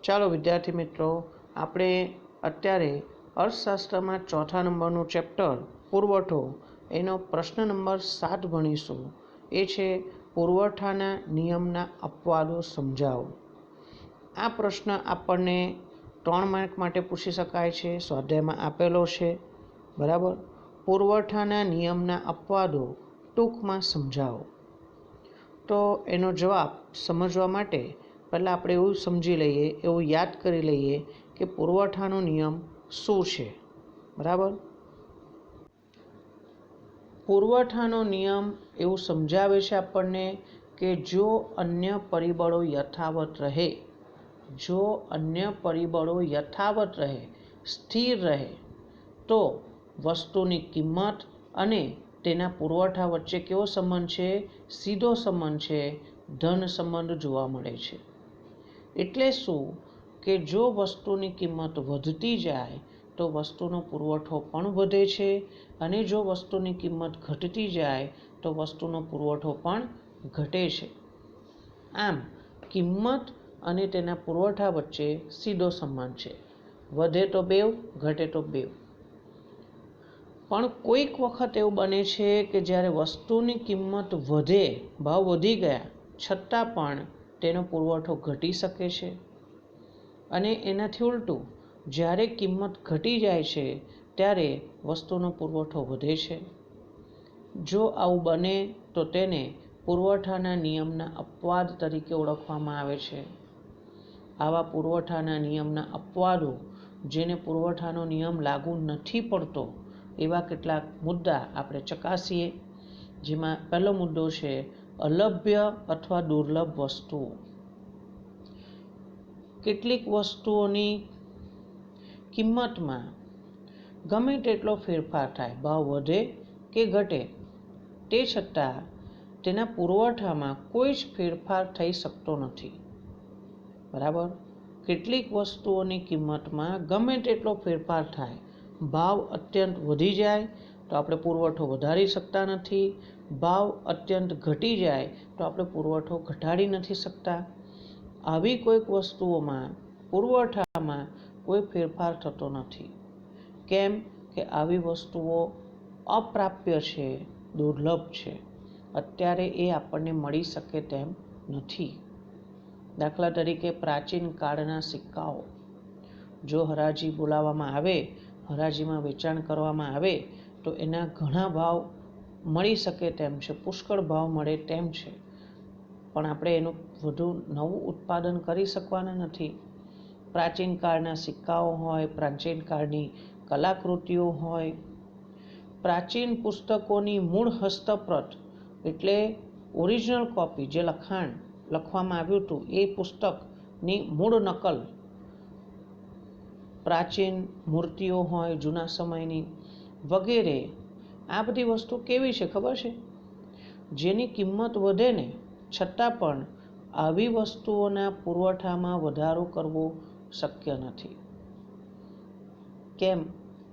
ચાલો વિદ્યાર્થી મિત્રો, આપણે અત્યારે અર્થશાસ્ત્રમાં ચોથા નંબરનું ચેપ્ટર પુરવઠો એનો પ્રશ્ન નંબર 7 ભણીશું. એ છે પુરવઠાના નિયમના અપવાદો સમજાવો. આ પ્રશ્ન આપણને 3 માર્ક માટે પૂછી શકાય છે. સ્વાધ્યાયમાં આપેલો છે, બરાબર. પુરવઠાના નિયમના અપવાદો ટૂંકમાં સમજાવો. તો એનો જવાબ સમજવા માટે પહેલાં આપણે એવું સમજી લઈએ, એવું યાદ કરી લઈએ કે પુરવઠાનો નિયમ શું છે, બરાબર. પુરવઠાનો નિયમ એવું સમજાવે છે આપણને કે જો અન્ય પરિબળો યથાવત રહે, સ્થિર રહે, તો વસ્તુની કિંમત અને તેના પુરવઠા વચ્ચે કેવો સંબંધ છે? સીધો સંબંધ છે, ધન સંબંધ જોવા મળે છે. એટલે શું કે જો વસ્તુની કિંમત વધતી જાય તો વસ્તુનો પુરવઠો પણ વધે છે, અને જો વસ્તુની કિંમત ઘટતી જાય તો વસ્તુનો પુરવઠો પણ ઘટે છે. આમ કિંમત અને તેના પુરવઠા વચ્ચે સીધો સંબંધ છે. વધે તો બેવ, ઘટે તો બેવ. પણ કોઈક વખત એવું બને છે કે જ્યારે વસ્તુની કિંમત વધે, ભાવ વધી ગયા છતાં પણ તેનો પુરવઠો ઘટી શકે છે, અને એનાથી ઉલટું જ્યારે કિંમત ઘટી જાય છે ત્યારે વસ્તુનો પુરવઠો વધે છે. જો આવું બને તો તેને પુરવઠાના નિયમના અપવાદ તરીકે ઓળખવામાં આવે છે. આવા પુરવઠાના નિયમના અપવાદો, જેને પુરવઠાનો નિયમ લાગુ નથી પડતો, એવા કેટલાક મુદ્દા આપણે ચકાસીએ. જેમાં પહેલો મુદ્દો છે અલભ્ય અથવા દુર્લભ વસ્તુઓ. કેટલીક વસ્તુઓની કિંમતમાં ગમે તેટલો ફેરફાર થાય, ભાવ વધે કે ઘટે, તે છતાં તેના પુરવઠામાં કોઈ જ ફેરફાર થઈ શકતો નથી, બરાબર. કેટલીક વસ્તુઓની કિંમતમાં ગમે તેટલો ફેરફાર થાય, ભાવ અત્યંત વધી જાય તો આપણે પુરવઠો વધારી શકતા નથી, ભાવ અત્યંત ઘટી જાય તો આપણે પુરવઠો ઘટાડી નથી શકતા. આવી કોઈક વસ્તુઓમાં પુરવઠામાં કોઈ ફેરફાર થતો નથી. કેમ કે આવી વસ્તુઓ અપ્રાપ્ય છે, દુર્લભ છે, અત્યારે એ આપણને મળી શકે તેમ નથી. દાખલા તરીકે પ્રાચીન કાળના સિક્કાઓ. જો હરાજી બોલાવવામાં આવે, હરાજીમાં વેચાણ કરવામાં આવે તો એના ઘણા ભાવ મળી શકે તેમ છે, પુષ્કળ ભાવ મળે તેમ છે, પણ આપણે એનું વધુ નવું ઉત્પાદન કરી શકવાના નથી. પ્રાચીન કાળના સિક્કાઓ હોય, પ્રાચીન કાળની કલાકૃતિઓ હોય, પ્રાચીન પુસ્તકોની મૂળ હસ્તપ્રત એટલે ઓરિજિનલ કોપી, જે લખવામાં આવ્યું હતું એ પુસ્તકની મૂળ નકલ, પ્રાચીન મૂર્તિઓ હોય જૂના સમયની વગેરે. આ બધી વસ્તુ કેવી છે ખબર છે? જેની કિંમત વધે ને છતાં પણ આવી વસ્તુઓના પુરવઠામાં વધારો કરવો શક્ય નથી. કેમ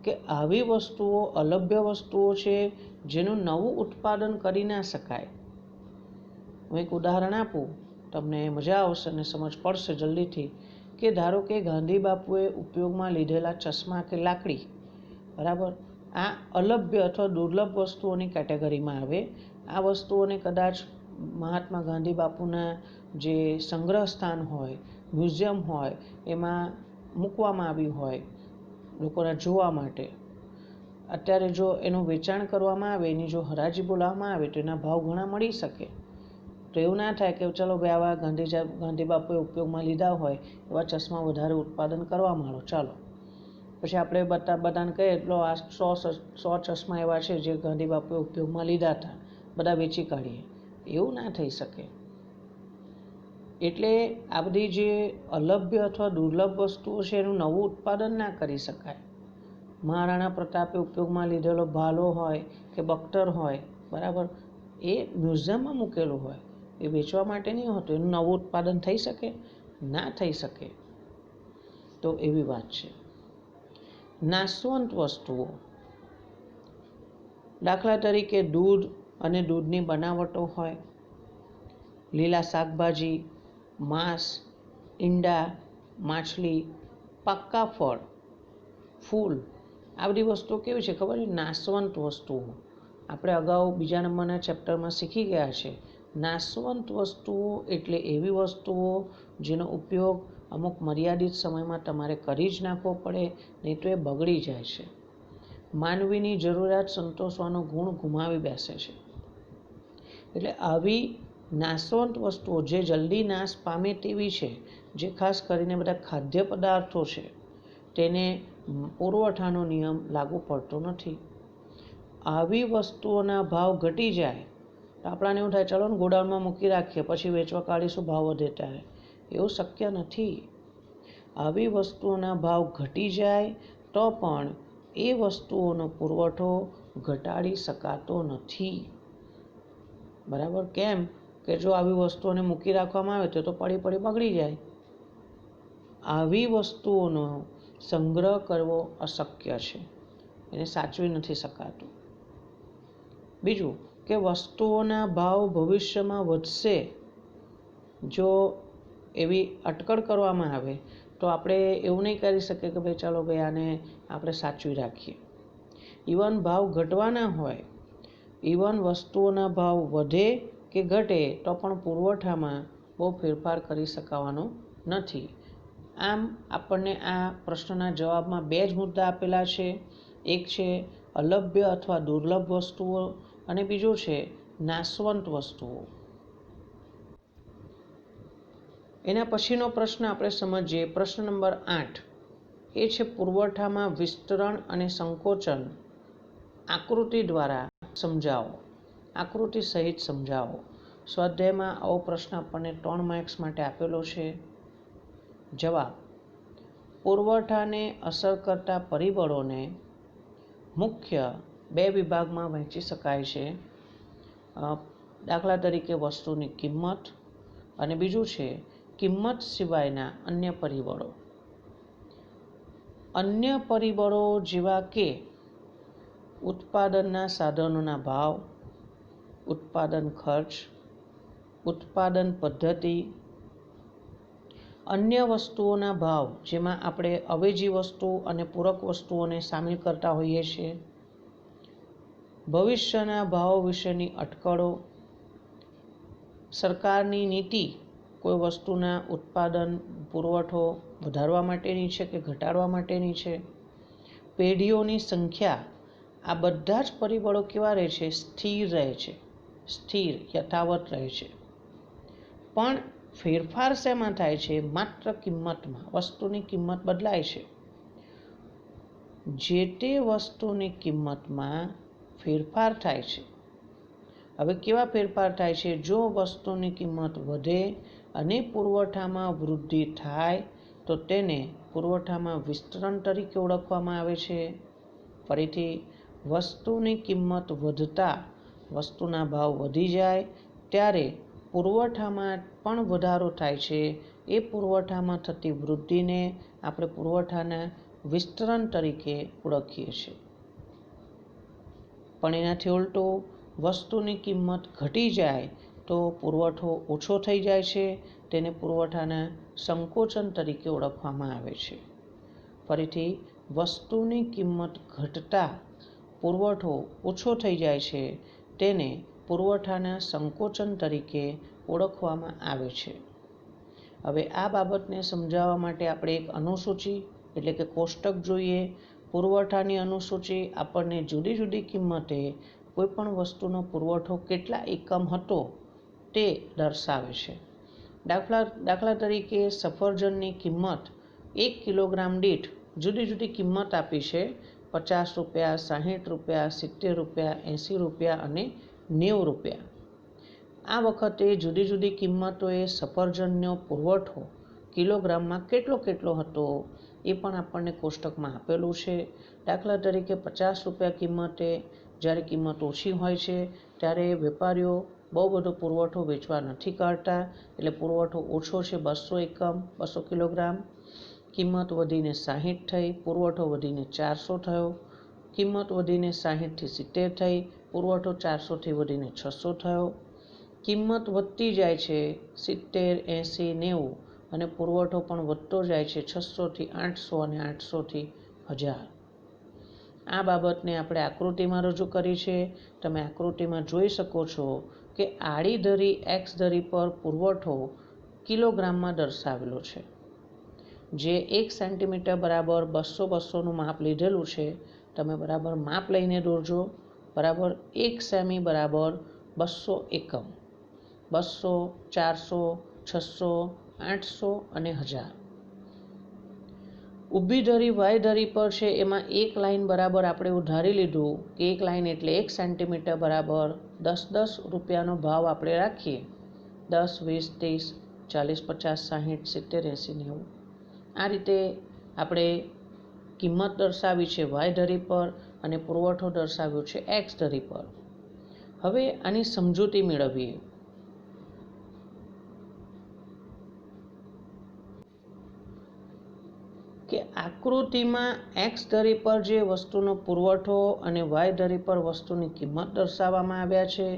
કે આવી વસ્તુઓ અલભ્ય વસ્તુઓ છે, જેનું નવું ઉત્પાદન કરી ના શકાય. હું એક ઉદાહરણ આપું, તમને મજા આવશે અને સમજ પડશે જલ્દીથી. કે ધારો કે ગાંધી બાપુએ ઉપયોગમાં લીધેલા ચશ્મા કે લાકડી, બરાબર, આ અલભ્ય અથવા દુર્લભ વસ્તુઓની કેટેગરીમાં આવે. આ વસ્તુઓને કદાચ મહાત્મા ગાંધી બાપુના જે સંગ્રહ સ્થાન હોય, મ્યુઝિયમ હોય, એમાં મૂકવામાં આવ્યું હોય લોકોના જોવા માટે. અત્યારે જો એનું વેચાણ કરવામાં આવે, એની જો હરાજી બોલાવવામાં આવે તો એના ભાવ ઘણા મળી શકે. તો એવું ના થાય કે ચલો ભાઈ આવા ગાંધી બાપુએ ઉપયોગમાં લીધા હોય એવા ચશ્મા વધારે ઉત્પાદન કરવા માંડો, ચાલો. પછી આપણે બધાને કહીએ એટલો આ 100 ચશ્મા એવા છે જે ગાંધી બાપુએ ઉપયોગમાં લીધા હતા, બધા વેચી કાઢીએ. એવું ના થઈ શકે. એટલે આ બધી જે અલભ્ય અથવા દુર્લભ વસ્તુઓ છે એનું નવું ઉત્પાદન ના કરી શકાય. મહારાણા પ્રતાપે ઉપયોગમાં લીધેલો ભાલો હોય કે બખ્તર હોય, બરાબર, એ મ્યુઝિયમમાં મૂકેલું હોય, એ વેચવા માટે નહીં હોતું. એનું નવું ઉત્પાદન થઈ શકે? ના થઈ શકે. તો એવી વાત છે. નાશવંત વસ્તુઓ, દાખલા તરીકે દૂધ અને દૂધની બનાવટો હોય, લીલા શાકભાજી, માંસ, ઈંડા, માછલી, પાક્કા ફળ, ફૂલ, આ બધી વસ્તુઓ કેવી છે ખબર છે? નાશવંત વસ્તુઓ. આપણે અગાઉ બીજા નંબરના ચેપ્ટરમાં શીખી ગયા છે. નાશવંત વસ્તુઓ એટલે એવી વસ્તુઓ જેનો ઉપયોગ અમુક મર્યાદિત સમયમાં તમારે કરી જ નાખવો પડે, નહીં તો એ બગડી જાય છે. માનવીની જરૂરિયાત સંતોષવાનો ગુણ ગુમાવી બેસે છે. એટલે આવી નાશવંત વસ્તુઓ જે જલ્દી નાશ પામે તેવી છે, જે ખાસ કરીને બધા ખાદ્ય પદાર્થો છે, તેને પુરવઠાનો નિયમ લાગુ પડતો નથી. આવી વસ્તુઓના ભાવ ઘટી જાય તો આપણાને એવું થાય, ચલો ને ગોડાઉનમાં મૂકી રાખીએ, પછી વેચવા કાઢીશું ભાવ વધે ત્યારે. એવું શક્ય નથી. આવી વસ્તુઓના ભાવ ઘટી જાય તો પણ એ વસ્તુઓનો પુરવઠો ઘટાડી શકાતો નથી. બરાબર? કેમ કે જો આવી વસ્તુઓને મૂકી રાખવામાં આવે તો પડી બગડી જાય. આવી વસ્તુઓનો સંગ્રહ કરવો અશક્ય છે, એને સાચવી નથી શકાતું. બીજું કે વસ્તુઓના ભાવ ભવિષ્યમાં વધશે જો એવી અટકળ કરવામાં આવે તો આપણે એવું નહીં કરી શકીએ કે ભાઈ ચાલો ભાઈ આને આપણે સાચવી રાખીએ. ઇવન ભાવ ઘટવાના હોય, ઇવન વસ્તુઓના ભાવ વધે કે ઘટે તો પણ પુરવઠામાં બહુ ફેરફાર કરી શકાવાનો નથી. આમ આપણને આ પ્રશ્નના જવાબમાં 2 જ મુદ્દા આપેલા છે. એક છે અલભ્ય અથવા દુર્લભ વસ્તુઓ અને બીજો છે નાશવંત વસ્તુઓ. એના પછીનો પ્રશ્ન આપણે સમજીએ. પ્રશ્ન નંબર 8 એ છે પુરવઠામાં વિસ્તરણ અને સંકોચન આકૃતિ દ્વારા સમજાવો. આકૃતિ સહિત સમજાવો. સ્વાધ્યાયમાં આવો પ્રશ્ન આપણને 3 માર્ક્સ માટે આપેલો છે. જવાબ: પુરવઠાને અસર કરતા પરિબળોને મુખ્ય 2 વિભાગમાં વહેંચી શકાય છે. દાખલા તરીકે વસ્તુની કિંમત અને બીજું છે કિંમત સિવાયના અન્ય પરિબળો. અન્ય પરિબળો જેવા કે ઉત્પાદનના સાધનોના ભાવ, ઉત્પાદન ખર્ચ, ઉત્પાદન પદ્ધતિ, અન્ય વસ્તુઓના ભાવ જેમાં આપણે અવેજી વસ્તુ અને પૂરક વસ્તુઓને સામેલ કરતા હોઈએ છીએ, ભવિષ્યના ભાવો વિશેની અટકળો, સરકારની નીતિ કોઈ વસ્તુના ઉત્પાદન પુરવઠો વધારવા માટેની છે કે ઘટાડવા માટેની છે, પેઢીઓની સંખ્યા, આ બધા જ પરિબળો કેવા રહે છે? સ્થિર રહે છે, સ્થિર યથાવત રહે છે. પણ ફેરફાર શેમાં થાય છે? માત્ર કિંમતમાં. વસ્તુની કિંમત બદલાય છે. જે તે વસ્તુની કિંમતમાં ફેરફાર થાય છે. હવે કેવા ફેરફાર થાય છે? જો વસ્તુની કિંમત વધે અને પુરવઠામાં વૃદ્ધિ થાય તો તેને પુરવઠામાં વિસ્તરણ તરીકે ઓળખવામાં આવે છે. ફરીથી, વસ્તુની કિંમત વધતા વસ્તુના ભાવ વધી જાય ત્યારે પુરવઠામાં પણ વધારો થાય છે. એ પુરવઠામાં થતી વૃદ્ધિને આપણે પુરવઠાના વિસ્તરણ તરીકે ઓળખીએ છીએ. પણ એનાથી ઉલટું, વસ્તુની કિંમત ઘટી જાય તો પુરવઠો ઓછો થઈ જાય છે. તેને પુરવઠાના સંકોચન તરીકે ઓળખવામાં આવે છે. ફરીથી, વસ્તુની કિંમત ઘટતા પુરવઠો ઓછો થઈ જાય છે. તેને પુરવઠાના સંકોચન તરીકે ઓળખવામાં આવે છે. હવે આ બાબતને સમજાવવા માટે આપણે એક અનુસૂચિ એટલે કે કોષ્ટક જોઈએ. પુરવઠાની અનુસૂચિ આપણને જુદી જુદી કિંમતે કોઈપણ વસ્તુનો પુરવઠો કેટલા એકમ હતો તે દર્શાવે છે. દાખલા તરીકે સફરજનની કિંમત 1 કિલોગ્રામ દીઠ જુદી જુદી કિંમત આપી છે. 50 રૂપિયા, 60 રૂપિયા, 70 રૂપિયા, 80 રૂપિયા અને 90 રૂપિયા. આ વખતે જુદી જુદી કિંમતોએ સફરજનનો પુરવઠો કિલોગ્રામમાં કેટલો હતો એ પણ આપણને કોષ્ટકમાં આપેલું છે. દાખલા તરીકે 50 રૂપિયા કિંમતે જ્યારે કિંમત ઓછી હોય છે ત્યારે વેપારીઓ બહુ બધો પુરવઠો વેચવા નથી કાઢતા, એટલે પુરવઠો ઓછો છે, 200 એકમ, 200 કિલોગ્રામ. કિંમત વધીને 60 થઈ, પુરવઠો વધીને 400 થયો. કિંમત વધીને 60થી 70 થઈ, પુરવઠો 400થી વધીને 600 થયો. કિંમત વધતી જાય છે 70, 80, 90 અને પુરવઠો પણ વધતો જાય છે 600થી 800 અને 800થી 1000. આ બાબતને આપણે આકૃતિમાં રજૂ કરી છે. તમે આકૃતિમાં જોઈ શકો છો કે આડી ધરી એક્સ ધરી પર પુરવઠો કિલોગ્રામમાં દર્શાવેલો છે. જે 1 સેન્ટીમીટર બરાબર 200-200નું માપ લીધેલું છે. તમે બરાબર માપ લઈને દોરજો. બરાબર 1 સેમી બરાબર 200 એકમ, 200, 400, 600, 800 અને 1000. ઊભી ધરી વાય ધરી પર છે, એમાં એક લાઈન બરાબર આપણે ઉધારી લીધું કે એક લાઈન એટલે 1 સેન્ટીમીટર બરાબર 10-10 રૂપિયાનો ભાવ આપણે રાખીએ. 10, 20, 30, 40, 50, 60, 70, 80, 90. આ રીતે આપણે કિંમત દર્શાવી છે વાય ધરી પર અને પુરવઠો દર્શાવ્યો છે એક્સ ધરી પર. હવે આની સમજૂતી મેળવીએ. કે આકૃતિમાં એક્સ ધરી પર જે વસ્તુનો પુરવઠો અને વાય ધરી પર વસ્તુની કિંમત દર્શાવવામાં આવ્યા છે.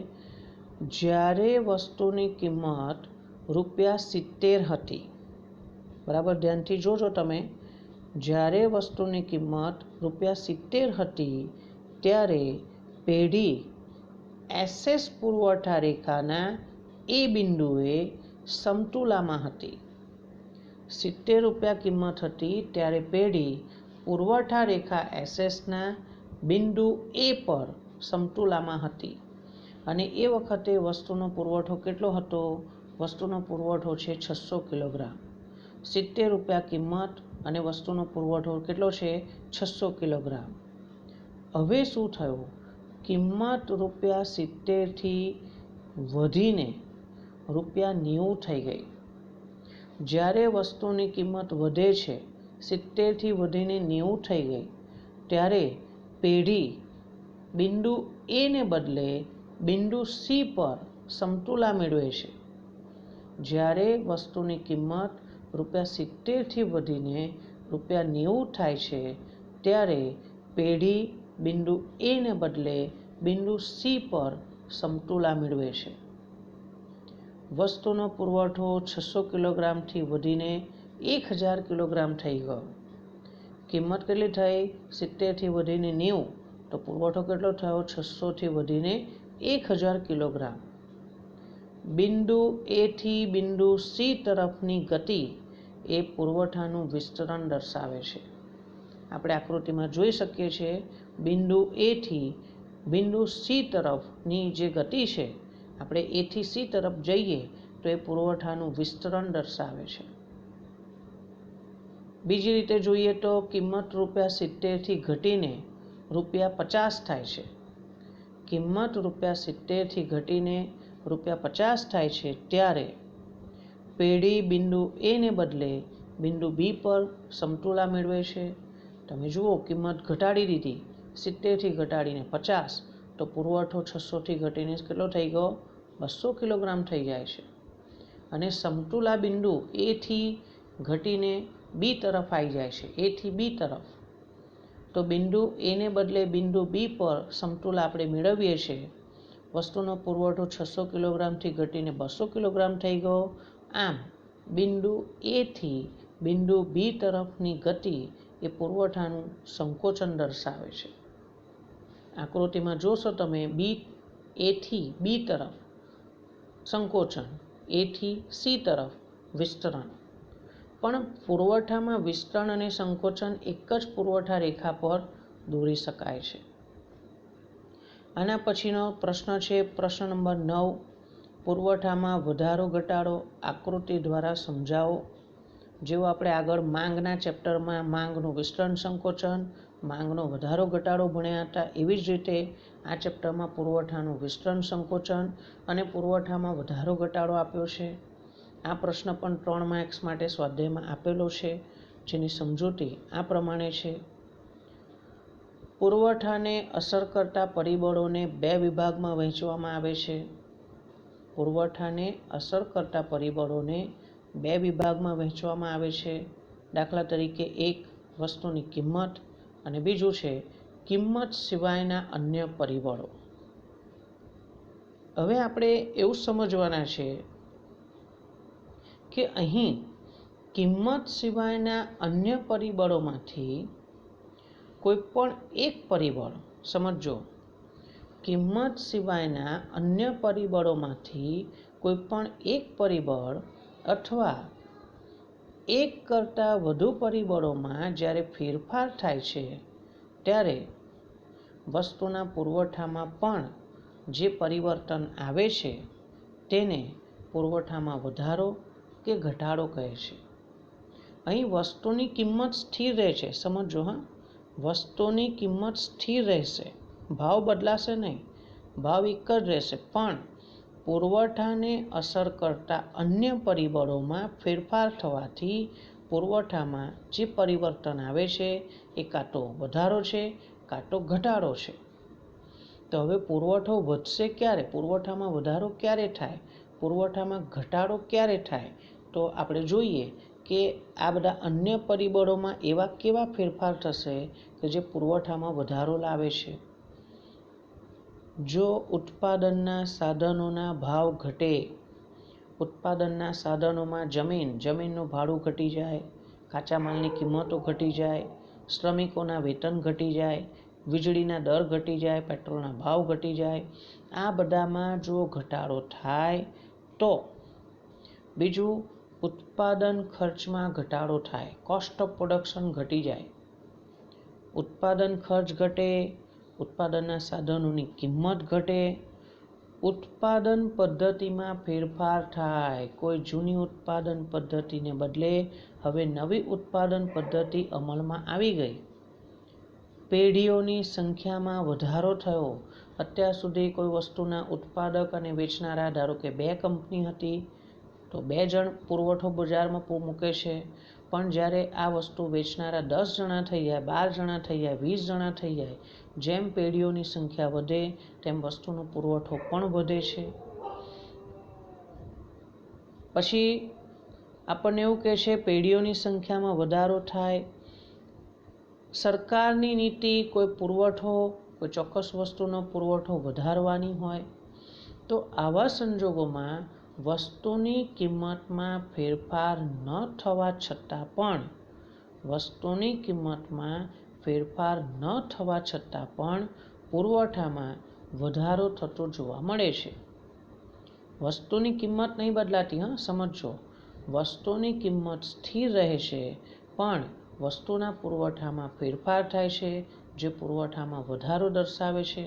જ્યારે વસ્તુની કિંમત ₹70 હતી, બરાબર ધ્યાનથી જોજો તમે, જ્યારે વસ્તુની કિંમત ₹70 હતી ત્યારે પેઢી એસએસ પુરવઠા રેખાના એ બિંદુએ સમતુલામાં હતી. ₹70 કિંમત હતી ત્યારે પેઢી પુરવઠા રેખા એસએસના બિંદુ એ પર સમતુલામાં હતી. અને એ વખતે વસ્તુનો પુરવઠો કેટલો હતો? વસ્તુનો પુરવઠો છે 600 કિલોગ્રામ. ₹70 કિંમત અને વસ્તુનો પુરવઠો કેટલો છે? 600 કિલોગ્રામ. હવે શું થયું? કિંમત ₹70થી વધીને ₹90 થઈ ગઈ. જ્યારે વસ્તુની કિંમત વધે છે, 70થી વધીને 90 થઈ ગઈ, ત્યારે પેઢી બિંદુ એ ને બદલે બિંદુ સી પર સમતુલા મેળવે છે. જ્યારે વસ્તુની કિંમત ₹70થી વધીને ₹90 થાય છે, ત્યારે પેઢી બિંદુ એ ને બદલે બિંદુ સી પર સમતુલા મેળવે છે. વસ્તુનો પુરવઠો 600 કિલોગ્રામથી વધીને 1000 કિલોગ્રામ થઈ ગયો. કિંમત કેટલી થઈ? 70થી વધીને 90. તો પુરવઠો કેટલો થયો? 600થી વધીને 1000 કિલોગ્રામ. બિંદુ એ થી બિંદુ સી તરફની ગતિ એ પુરવઠાનું વિસ્તરણ દર્શાવે છે. આપણે આકૃતિમાં જોઈ શકીએ છીએ બિંદુ એ થી બિંદુ સી તરફની જે ગતિ છે, આપણે એ થી સી તરફ જઈએ તો એ પુરવઠાનું વિસ્તરણ દર્શાવે છે. બીજી રીતે જોઈએ તો કિંમત ₹70થી ઘટીને ₹50 થાય છે. કિંમત ₹70થી ઘટીને ₹50 થાય છે ત્યારે પેઢી બિંદુ એ ને બદલે બિંદુ બી પર સમતુલા મેળવે છે. તમે જુઓ, કિંમત ઘટાડી દીધી, 70થી ઘટાડીને 50, તો પુરવઠો 600થી ઘટીને કેટલો થઈ ગયો? 200 કિલોગ્રામ થઈ જાય છે. અને સમતુલા બિંદુ એ થી ઘટીને બી તરફ આવી જાય છે, એ થી બી તરફ. તો બિંદુ એ ને બદલે બિંદુ બી પર સમતુલા આપણે મેળવીએ છીએ. વસ્તુનો પુરવઠો 600 કિલોગ્રામથી ઘટીને 200 કિલોગ્રામ થઈ ગયો. આમ બિંદુ એ થી બિંદુ બી તરફની ગતિ એ પુરવઠાનું સંકોચન દર્શાવે છે. આકૃતિમાં જોશો તમે, એ થી બી તરફ સંકોચન, એ થી સી તરફ વિસ્તરણ. પણ પુરવઠામાં વિસ્તરણ અને સંકોચન એક જ પુરવઠા રેખા પર દોરી શકાય છે. આના પછીનો પ્રશ્ન છે પ્રશ્ન નંબર 9. પુરવઠામાં વધારો ઘટાડો આકૃતિ દ્વારા સમજાવો. જેવો આપણે આગળ માંગના ચેપ્ટરમાં માંગનું વિસ્તરણ સંકોચન, માંગનો વધારો ઘટાડો ભણ્યા હતા, એવી જ રીતે આ ચેપ્ટરમાં પુરવઠાનું વિસ્તરણ સંકોચન અને પુરવઠામાં વધારો ઘટાડો આપ્યો છે. આ પ્રશ્ન પણ 3 માર્ક્સ માટે સ્વાધ્યાયમાં આપેલો છે, જેની સમજૂતી આ પ્રમાણે છે. પુરવઠાને અસર કરતા પરિબળોને 2 વિભાગમાં વહેંચવામાં આવે છે. પુરવઠાને અસર કરતા પરિબળોને 2 વિભાગમાં વહેંચવામાં આવે છે. દાખલા તરીકે, એક વસ્તુની કિંમત અને બીજું છે કિંમત સિવાયના અન્ય પરિબળો. હવે આપણે એવું સમજવાના છે કે અહીં કિંમત સિવાયના અન્ય પરિબળોમાંથી કોઈ પણ એક પરિબળ, સમજો, કિંમત સિવાયના અન્ય પરિબળોમાંથી કોઈ પણ એક પરિબળ અથવા એક કરતાં વધુ પરિબળોમાં જ્યારે ફેરફાર થાય છે ત્યારે વસ્તુના પુરવઠામાં પણ જે પરિવર્તન આવે છે તેને પુરવઠામાં વધારો કે ઘટાડો કહે છે. અહીં વસ્તુની કિંમત સ્થિર રહે છે, સમજો હા, વસ્તુની કિંમત સ્થિર રહેશે, ભાવ બદલાશે નહીં, ભાવ એક જ રહેશે, પણ પુરવઠાને અસર કરતા અન્ય પરિબળોમાં ફેરફાર થવાથી પુરવઠામાં જે પરિવર્તન આવે છે એ કાં તો વધારો છે કાં તો ઘટાડો છે. તો હવે પુરવઠો વધશે ક્યારે, પુરવઠામાં વધારો ક્યારે થાય, પુરવઠામાં ઘટાડો ક્યારે થાય, તો આપણે જોઈએ કે આ બધા અન્ય પરિબળોમાં એવા કેવા ફેરફાર થશે કે જે પુરવઠામાં વધારો લાવે છે. જો ઉત્પાદનના સાધનોના ભાવ ઘટે, ઉત્પાદનના સાધનોમાં જમીનનું ભાડું ઘટી જાય, કાચા માલની કિંમતો ઘટી જાય, શ્રમિકોના વેતન ઘટી જાય, વીજળીના દર ઘટી જાય, પેટ્રોલના ભાવ ઘટી જાય, આ બધામાં જો ઘટાડો થાય તો બીજું ઉત્પાદન ખર્ચમાં ઘટાડો થાય, કોસ્ટ ઓફ પ્રોડક્શન ઘટી જાય. ઉત્પાદન ખર્ચ ઘટે, ઉત્પાદનના સાધનોની કિંમત ઘટે, ઉત્પાદન પદ્ધતિમાં ફેરફાર થાય, કોઈ જૂની ઉત્પાદન પદ્ધતિને બદલે હવે નવી ઉત્પાદન પદ્ધતિ અમલમાં આવી ગઈ, પેઢીઓની સંખ્યામાં વધારો થયો. અત્યાર સુધી કોઈ વસ્તુના ઉત્પાદક અને વેચનારા ધારો કે 2 કંપની હતી તો 2 જણ પુરવઠો બજારમાં મૂકે છે, પણ જ્યારે આ વસ્તુ વેચનારા 10 જણા થઈ જાય, 12 જણા થઈ જાય, 20 જણા થઈ જાય, જેમ પેઢીઓની સંખ્યા વધે તેમ વસ્તુનો પુરવઠો પણ વધે છે. પછી આપણને એવું કહે છે પેઢીઓની સંખ્યામાં વધારો થાય, સરકારની નીતિ કોઈ પુરવઠો, કોઈ ચોક્કસ વસ્તુનો પુરવઠો વધારવાની હોય, તો આવા સંજોગોમાં વસ્તુની કિંમતમાં ફેરફાર ન થવા છતાં પણ પુરવઠામાં વધારો થતો જોવા મળે છે. વસ્તુની કિંમત નહીં બદલાતી, હા સમજો, વસ્તુની કિંમત સ્થિર રહે છે, પણ વસ્તુના પુરવઠામાં ફેરફાર થાય છે જે પુરવઠામાં વધારો દર્શાવે છે.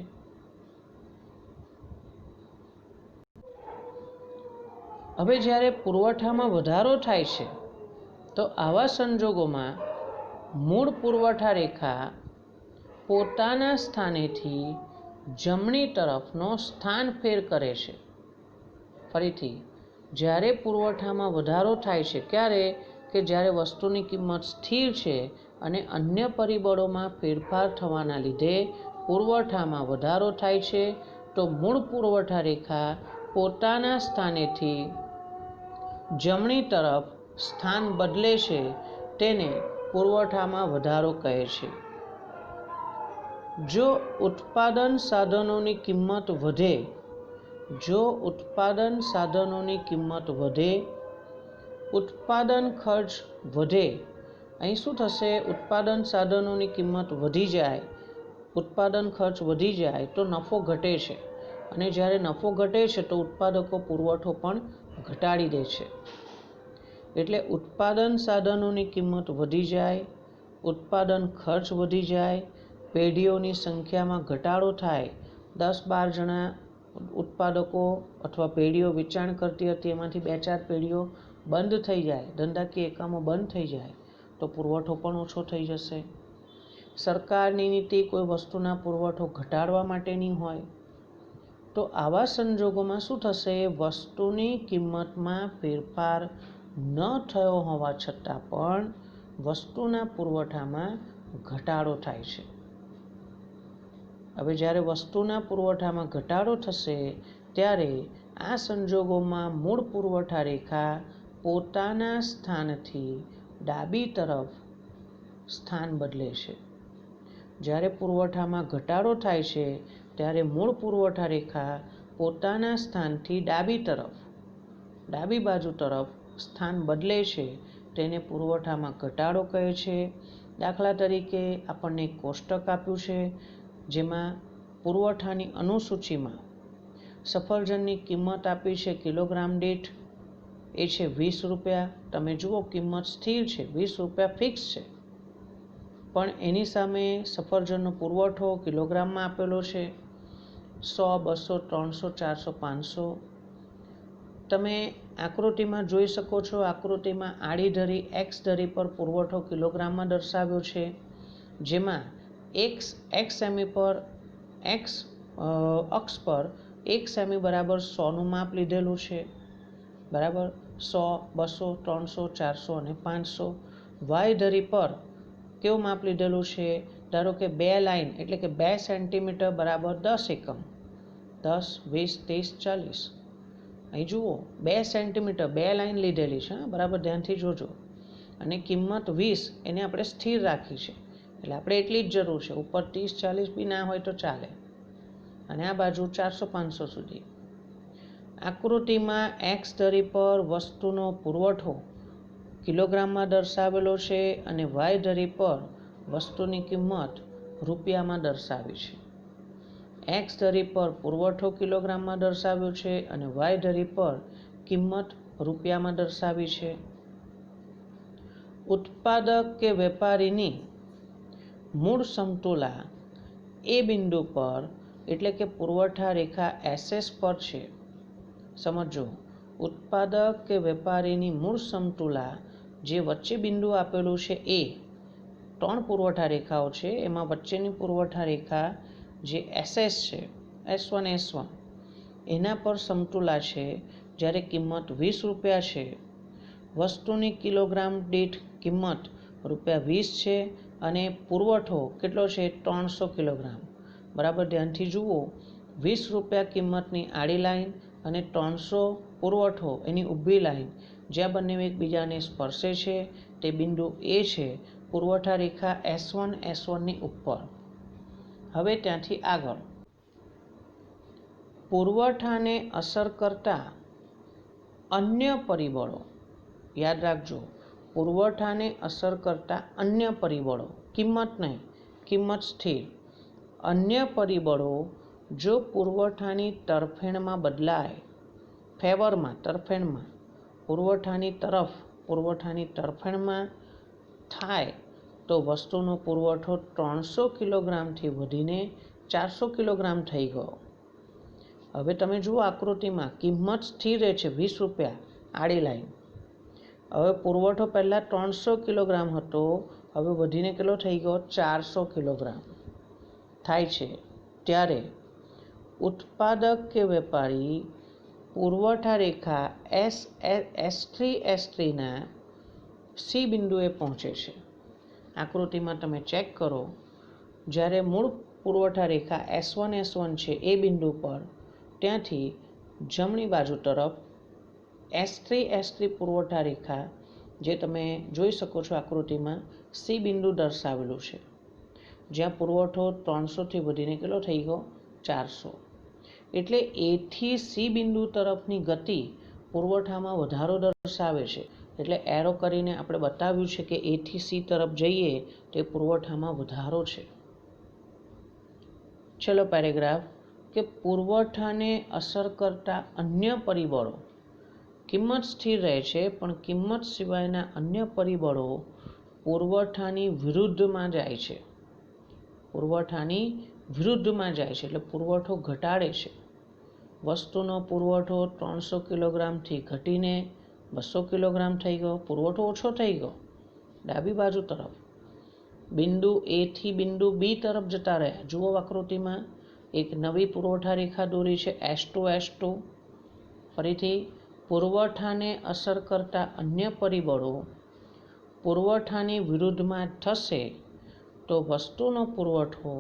હવે જ્યારે પુરવઠામાં વધારો થાય છે તો આવા સંજોગોમાં મૂળ પુરવઠા રેખા પોતાના સ્થાનેથી જમણી તરફનો સ્થાનફેર કરે છે. ફરીથી, જ્યારે પુરવઠામાં વધારો થાય છે ક્યારે, કે જ્યારે વસ્તુની કિંમત સ્થિર છે અને અન્ય પરિબળોમાં ફેરફાર થવાના લીધે પુરવઠામાં વધારો થાય છે, તો મૂળ પુરવઠા રેખા પોતાના સ્થાનેથી જમણી તરફ સ્થાન બદલે છે, તેને પુરવઠામાં વધારો કહે છે. જો ઉત્પાદન સાધનોની કિંમત વધે, ઉત્પાદન ખર્ચ વધે, અહીં શું થશે, ઉત્પાદન સાધનોની કિંમત વધી જાય, ઉત્પાદન ખર્ચ વધી જાય તો નફો ઘટે છે, અને જ્યારે નફો ઘટે છે તો ઉત્પાદકો પુરવઠો પણ ઘટાડી દે છે. એટલે ઉત્પાદન સાધનોની કિંમત વધી જાય, ઉત્પાદન ખર્ચ વધી જાય, પેઢીઓની સંખ્યામાં ઘટાડો થાય, 10-12 જણા ઉત્પાદકો અથવા પેઢીઓ વેચાણ કરતી હતી એમાંથી 2-4 પેઢીઓ બંધ થઈ જાય, ધંધાકીય એકમો બંધ થઈ જાય તો પુરવઠો પણ ઓછો થઈ જશે. સરકારની નીતિ કોઈ વસ્તુના પુરવઠો ઘટાડવા માટેની હોય તો આવા સંજોગોમાં શું થશે, વસ્તુની કિંમતમાં ફેરફાર ન થયો હોવા છતાં પણ વસ્તુના પુરવઠામાં ઘટાડો થાય છે. હવે જ્યારે વસ્તુના પુરવઠામાં ઘટાડો થશે ત્યારે આ સંજોગોમાં મૂળ પુરવઠા રેખા પોતાના સ્થાનથી ડાબી તરફ સ્થાન બદલે છે. જ્યારે પુરવઠામાં ઘટાડો થાય છે ત્યારે મૂળ પુરવઠા રેખા પોતાના સ્થાનથી ડાબી બાજુ તરફ સ્થાન બદલે છે, તેને પુરવઠામાં ઘટાડો કહે છે. દાખલા તરીકે આપણને એક કોષ્ટક આપ્યું છે જેમાં પુરવઠાની અનુસૂચિમાં સફરજનની કિંમત આપી છે કિલોગ્રામ દીઠ, એ છે 20 રૂપિયા. તમે જુઓ કિંમત સ્થિર છે, 20 રૂપિયા ફિક્સ છે, પણ એની સામે સફરજનનો પુરવઠો કિલોગ્રામમાં આપેલો છે 100, 200, 300, 400, 500. તમે આકૃતિમાં જોઈ શકો છો, આકૃતિમાં આડી ધરી એક્સ ધરી પર પુરવઠો કિલોગ્રામમાં દર્શાવ્યો છે, જેમાં એક્સ સેમી પર એક્સ અક્ષ પર 1 સેમી બરાબર 100નું માપ લીધેલું છે, બરાબર. 100, 200, 300, 400 અને 500. વાય ધરી પર કેવું માપ લીધેલું છે? ધારો કે 2 લાઈન એટલે કે 2 સેન્ટીમીટર બરાબર 10 એકમ, 10, 20, 30, 40. અહીં જુઓ 2 સેન્ટીમીટર 2 લાઈન લીધેલી છે, બરાબર ધ્યાનથી જોજો. અને કિંમત 20 એને આપણે સ્થિર રાખી છે, એટલે આપણે એટલી જ જરૂર છે. ઉપર 30, 40 બી ના હોય તો ચાલે. અને આ બાજુ 400, 500 સુધી. આકૃતિમાં એક્સ ધરી પર વસ્તુનો પુરવઠો કિલોગ્રામમાં દર્શાવેલો છે અને વાય ધરી પર વસ્તુની કિંમત રૂપિયામાં દર્શાવી છે. એક્સ ધરી પર પુરવઠો કિલોગ્રામમાં દર્શાવ્યો છે અને વાય ધરી પર કિંમત રૂપિયામાં દર્શાવી છે. ઉત્પાદક કે વેપારીની મૂળ સમતુલા એ બિંદુ પર એટલે કે પુરવઠા રેખા SS પર છે. સમજો, ઉત્પાદક કે વેપારીની મૂળ સમતુલા જે વચ્ચે બિંદુ આપેલું છે એ 3 પુરવઠા રેખાઓ છે, એમાં વચ્ચેની પુરવઠા રેખા જે SS છે, S1 S1, એના પર સમતુલા છે જ્યારે કિંમત 20 રૂપિયા છે. વસ્તુની કિલોગ્રામ દીઠ કિંમત રૂપિયા 20 છે અને પુરવઠો કેટલો છે? 300 કિલોગ્રામ. બરાબર ધ્યાનથી જુઓ, 20 રૂપિયા કિંમતની આડી લાઈન અને 300 પુરવઠો એની ઊભી લાઈન, જ્યાં બંને એકબીજાને સ્પર્શે છે તે બિંદુ એ છે પુરવઠા રેખા S1 S1ની ઉપર. હવે ત્યાંથી આગળ પુરવઠાને અસર કરતા અન્ય પરિબળો. યાદ રાખજો, પુરવઠાને અસર કરતા અન્ય પરિબળો, કિંમત નહીં, કિંમત સ્થિર. અન્ય પરિબળો જો પુરવઠાની તરફેણમાં બદલાય, ફેવરમાં, તરફેણમાં, પુરવઠાની તરફેણમાં થાય તો વસ્તુનો પુરવઠો 300 કિલોગ્રામથી વધીને 400 કિલોગ્રામ થઈ ગયો. હવે તમે જુઓ આકૃતિમાં કિંમત સ્થિર રહે છે 20 રૂપિયા આડી લાઈન. હવે પુરવઠો પહેલાં 300 કિલોગ્રામ હતો, હવે વધીને કેટલો થઈ ગયો? 400 કિલોગ્રામ થાય છે. ત્યારે ઉત્પાદક કે વેપારી પુરવઠા રેખા S3 ના સી બિંદુએ પહોંચે છે. આકૃતિમાં તમે ચેક કરો, જ્યારે મૂળ પુરવઠા રેખા S1 S1 છે એ બિંદુ પર, ત્યાંથી જમણી બાજુ તરફ S3 પુરવઠા રેખા જે તમે જોઈ શકો છો આકૃતિમાં સી બિંદુ દર્શાવેલું છે, જ્યાં પુરવઠો 300થી વધીને કેટલો થઈ ગયો? 400. એટલે એ થી સી બિંદુ તરફની ગતિ પુરવઠામાં વધારો દર્શાવે છે. એટલે એરો કરીને આપણે બતાવ્યું છે કે એ થી સી તરફ જઈએ તે પુરવઠામાં વધારો છે. ચલો પેરેગ્રાફ કે પુરવઠાને અસર કરતા અન્ય પરિબળો. કિંમત સ્થિર રહે છે પણ કિંમત સિવાયના અન્ય પરિબળો પુરવઠાની વિરુદ્ધમાં જાય છે. પુરવઠાની વિરુદ્ધમાં જાય છે એટલે પુરવઠો ઘટાડે છે. વસ્તુનો પુરવઠો 300 કિલોગ્રામથી ઘટીને 200 કિલોગ્રામ થઈ ગયો, પુરવઠો ઓછો થઈ ગયો ડાબી બાજુ તરફ. બિંદુ એ થી બિંદુ બી તરફ જતા રહ્યા. જુઓ આકૃતિમાં એક નવી પુરવઠા રેખા દોરી છે S2 S2. ફરીથી પુરવઠાને અસર કરતા અન્ય પરિબળો પુરવઠાની વિરુદ્ધમાં થશે તો વસ્તુનો પુરવઠો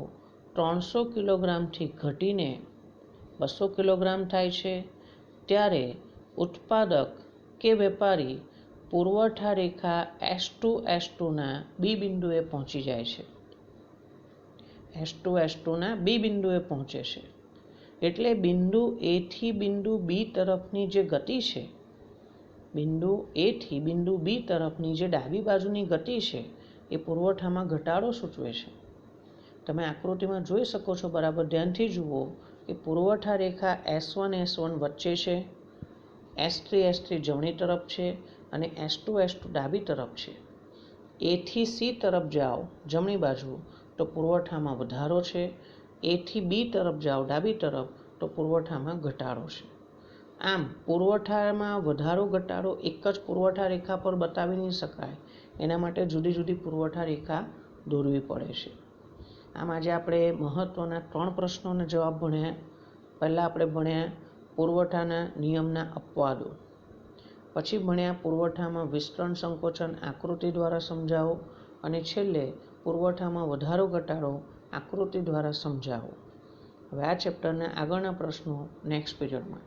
300 કિલોગ્રામથી ઘટીને 200 કિલોગ્રામ થાય છે. ત્યારે ઉત્પાદક કે વેપારી પુરવઠા રેખા S2 S2 ના બી બિંદુએ પહોંચી જાય છે. S2 S2 ના બી બિંદુએ પહોંચે છે. એટલે બિંદુ એ થી બિંદુ બી તરફની જે ગતિ છે બિંદુ એથી બિંદુ બી તરફની જે ડાબી બાજુની ગતિ છે એ પુરવઠામાં ઘટાડો સૂચવે છે. તમે આકૃતિમાં જોઈ શકો છો, બરાબર ધ્યાનથી જુઓ કે પુરવઠા રેખા S1 વચ્ચે છે, S3 જમણી તરફ છે અને S2 ડાબી તરફ છે. એથી સી તરફ જાઓ જમણી બાજુ તો પુરવઠામાં વધારો છે, એથી બી તરફ જાઓ ડાબી તરફ તો પુરવઠામાં ઘટાડો છે. આમ પુરવઠામાં વધારો ઘટાડો એક જ પુરવઠા રેખા પર બતાવી નહીં શકાય, એના માટે જુદી જુદી પુરવઠા રેખા દોરવી પડે છે. આમ આજે આપણે મહત્ત્વના 3 પ્રશ્નોના જવાબ ભણ્યા. પહેલાં આપણે ભણ્યા પુરવઠાના નિયમના અપવાદો, પછી ભણ્યા પુરવઠામાં વિસ્તરણ સંકોચન આકૃતિ દ્વારા સમજાવો, અને છેલ્લે પુરવઠામાં વધારો ઘટાડો આકૃતિ દ્વારા સમજાવો. હવે આ ચેપ્ટરના આગળના પ્રશ્નો નેક્સ્ટ પીરિયડમાં.